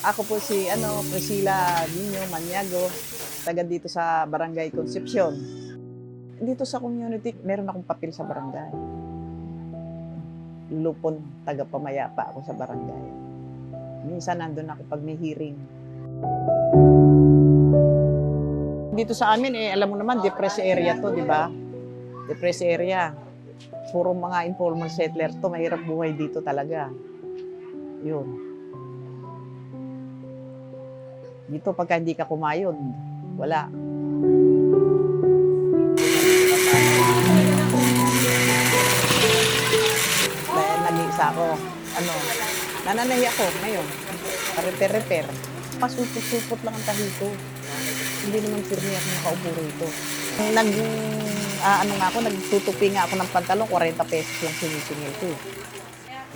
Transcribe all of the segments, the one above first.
Ako po si Priscilla Nino Maniago, taga dito sa Barangay Concepcion. Dito sa community, meron akong papel sa barangay. Lupon, taga pamayapa ako sa barangay. Minsan nandun ako pag may hearing. Dito sa amin, alam mo naman, depressed area to, di ba? Depressed area. Puro mga informal settler to, mahirap buhay dito talaga. Yun. Dito, pagka hindi ka kumayod, wala. Dahil nag-iisa ako, nananahi ako ngayon. Repair. Pasupot-supot lang ang tahi ko. Hindi naman firme ako nakaupo rito. Nagtutupi nga ako ng pantalon, 40 pesos lang sinisingil ko.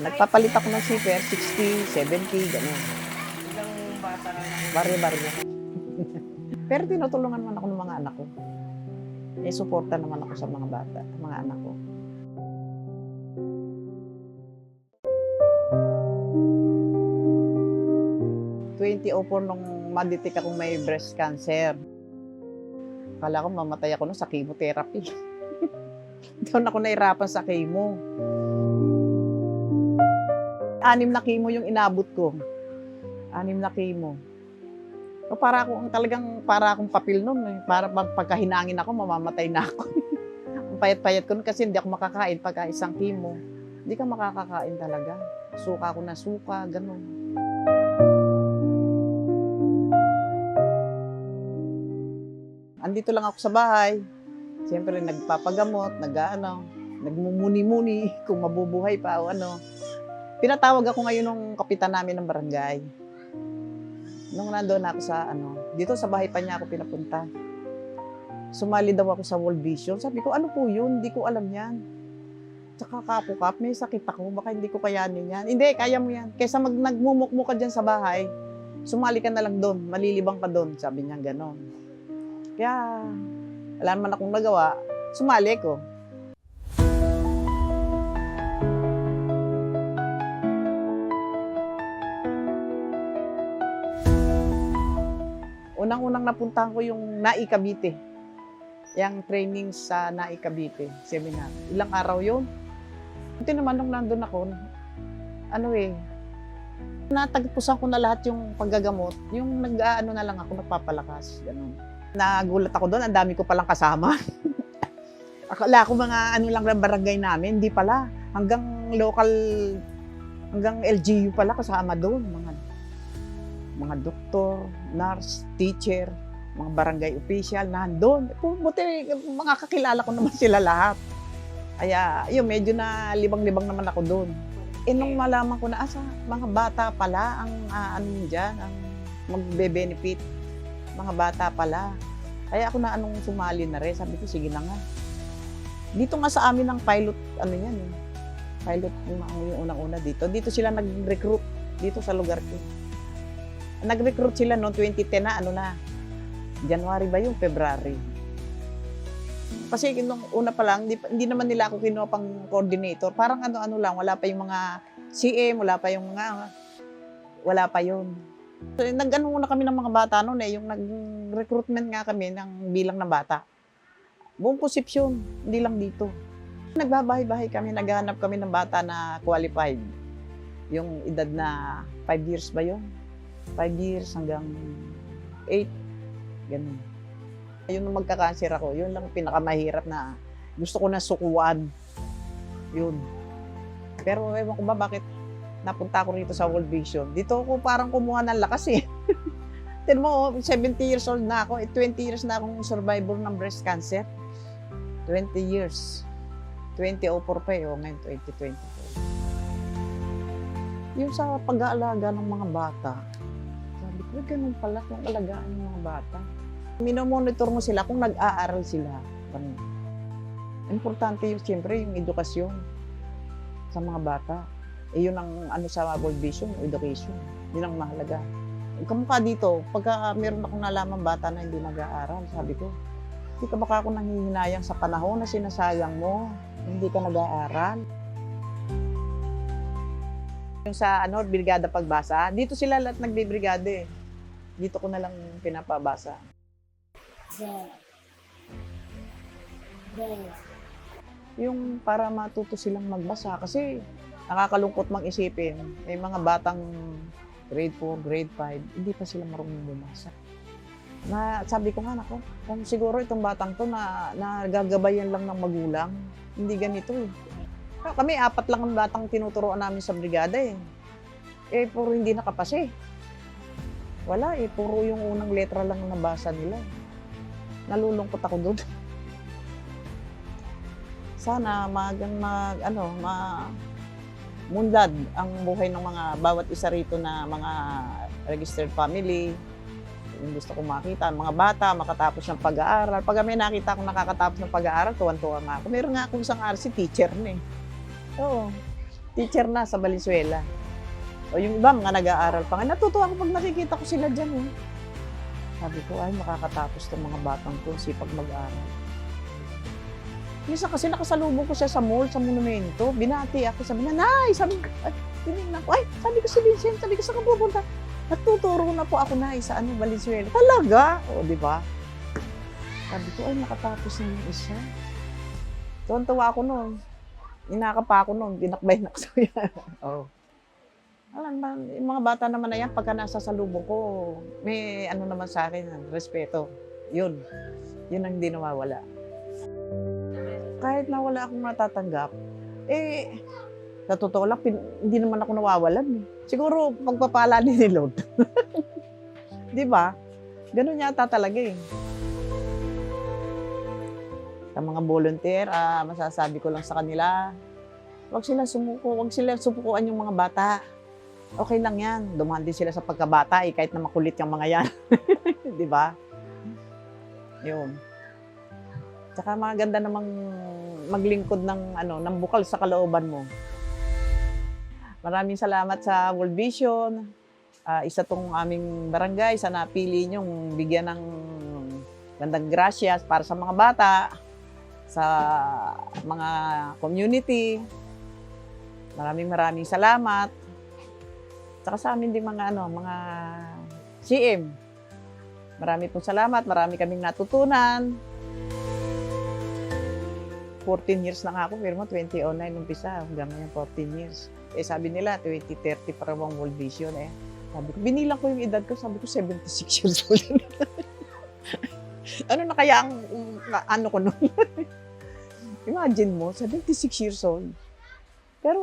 Nagpapalit ako ng zipper, 60, 70, gano'n. Barya-barya. Pero tinutulungan naman ako ng mga anak ko. Suporta naman ako sa mga bata, mga anak ko. Nung ma-detect akong may breast cancer. Akala ko mamatay ako sa chemotherapy. Doon ako nahirapan sa chemo. 6 na chemo yung inabot ko. 6 na chemo. So para akong papel nun. Para pagkahinangin ako, mamamatay na ako. Ang payat-payat ko nun kasi hindi ako makakain pagka isang chemo. Hindi ka makakakain talaga. Suka ako na suka, ganun. Andito lang ako sa bahay. Siyempre nagpapagamot, nagmumuni-muni kung mabubuhay pa o ano. Pinatawag ako ngayon ng kapitan namin ng barangay. Nung nandoon ako dito sa bahay pa niya ako pinapunta. Sumali daw ako sa World Vision. Sabi ko, ano po yun? Hindi ko alam yan. Tsaka kapukap, may sakit ako. Baka hindi ko kayanin yan. Hindi, kaya mo yan. Kaysa nagmumukmo ka dyan sa bahay, sumali ka na lang doon. Malilibang ka doon. Sabi niya gano'n. Kaya, wala naman akong nagawa. Sumali ko. Unang-unang napuntahan ko yung NAI Cavite. Yung training sa NAI Cavite seminar. Ilang araw yun. Ito naman nung nandun ako, natagpusan ko na lahat yung paggagamot. Yung na lang ako, nagpapalakas. Ganun. Nagulat ako doon, ang dami ko palang kasama. Akala ko mga lang ng barangay namin, hindi pala. Hanggang LGU pala kasama doon. Mga doktor, nurse, teacher, mga barangay official, nandun. Buti, mga kakilala ko naman sila lahat. Kaya, medyo na libang-libang naman ako doon. Nung malaman ko na, mga bata pala ang ang magbe-benefit. Mga bata pala. Kaya ako sumali na rin. Sabi ko, sige na nga. Dito nga sa amin ang pilot, pilot yung unang-una dito. Dito sila nag-recruit, dito sa lugar ko. Nag-recruit sila noong 2010 na, January ba yung February. Kasi nung una pa lang, hindi naman nila ako kinuha pang coordinator. Parang lang, wala pa yung mga CM, wala pa yun. So, nag-muna kami ng mga bata noon yung nag-recruitment nga kami ng bilang ng bata. Buong Concepcion, hindi lang dito. Nagbabahay-bahay kami, naghahanap kami ng bata na qualified. Yung edad na 5 years ba yun? 5 years hanggang 8, ganun. Yun nung magka-cancer ako, yun lang pinakamahirap na gusto ko na sukuan. Yun. Pero ewan ko ba bakit napunta ako rito sa World Vision. Dito ako parang kumuha ng lakas Tignan mo, 70 years old na ako. 20 years na akong survivor ng breast cancer. 20 years. 2004 pa ngayon 2024. Yung sa pag-aalaga ng mga bata, sabi ko, ganun pala kung alagaan ng mga bata. Minomonitor mo sila kung nag-aaral sila. Importante siyempre, yung edukasyon sa mga bata. Yun ang sa World Vision, education. Yun ang mahalaga. Kamukha dito, pagka meron akong nalaman bata na hindi nag-aaral, sabi ko, hindi ka baka ako nanghihinayang sa panahon na sinasayang mo, hindi ka nag-aaral. Yung sa ano, Brigada Pagbasa, dito sila lahat nagbibrigada eh. Dito ko na lang pinapabasa. Yung para matuto silang magbasa kasi nakakalungkot mang isipin. May mga batang grade 4, grade 5, hindi pa sila marunong bumasa. Na sabi ko nga, nako, kung siguro itong batang to na nagagabayan lang ng magulang, hindi ganito eh. Kami, 4 lang ang batang tinuturoan namin sa brigada eh. Eh, puro hindi nakapase. Wala eh, puro yung unang letra lang nabasa nila. Nalulungkot ako doon. Sana munlad ang buhay ng mga bawat isa rito na mga registered family. Yung gusto ko makita, mga bata, makatapos ng pag-aaral. Pag may nakita akong nakakatapos ng pag-aaral, tuwan-tuwa nga ako. Meron nga akong isang RC teacher na eh. Oo, teacher na sa Valenzuela. O yung iba, mga nag-aaral pa nga. Natutuwa ako pag nakikita ko sila dyan eh. Sabi ko, ay makakatapos itong mga batang ko, sipag mag-aaral. Minsan kasi nakasalubong ko siya sa mall, sa monumento. Binati ako, sabi niya, Nay! Sabi ko, tinignan ko, ay, sabi ko si Vincent, sabi ko, saan ka pupunta? Natuturo na po ako na sa Valenzuela. Talaga? O, di ba? Sabi ko, ay, nakatapos na yung isa. Tuwan-tuwa ako noon. Inaka pa ako noon, binakbay na ako yan. Oh. Alam ba, yung mga bata naman na yan, pagka nasa salubong ko, may ano naman sa akin, respeto. Yun. Yun ang hindi nawawala. Kahit na wala akong natatanggap, eh, sa totoo lang, hindi naman ako nawawalan eh. Siguro, pagpapala ni Lord. Di ba? Ganun yata talaga eh. Sa mga volunteer, masasabi ko lang sa kanila, huwag silang sumukuan yung mga bata. Okay lang yan. Dumaan din sila sa pagkabata eh, kahit na makulit yung mga yan. Di ba? Yun. Tsaka maganda namang maglingkod ng bukal sa kalooban mo. Maraming salamat sa World Vision. Isa tong aming barangay sa napili niyong bigyan ng gandang grasyas para sa mga bata, sa mga community. Maraming salamat. Saka sa amin din mga CM. Marami pong salamat, marami kaming natutunan. 14 years na nga ako, pero 2009 umpisa, hanggang ngayon 14 years. Eh sabi nila, 2030 para bang World Vision eh. Sabi ko, binilang ko yung edad ko, sabi ko 76 years old. Ano na kaya ang ano ko nun? Imagine mo, 76 years old. Pero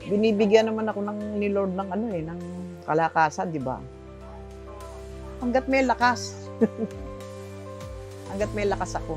binibigyan naman ako ni Lord ng ng kalakasan, di ba? Hanggat may lakas. Hanggat may lakas ako.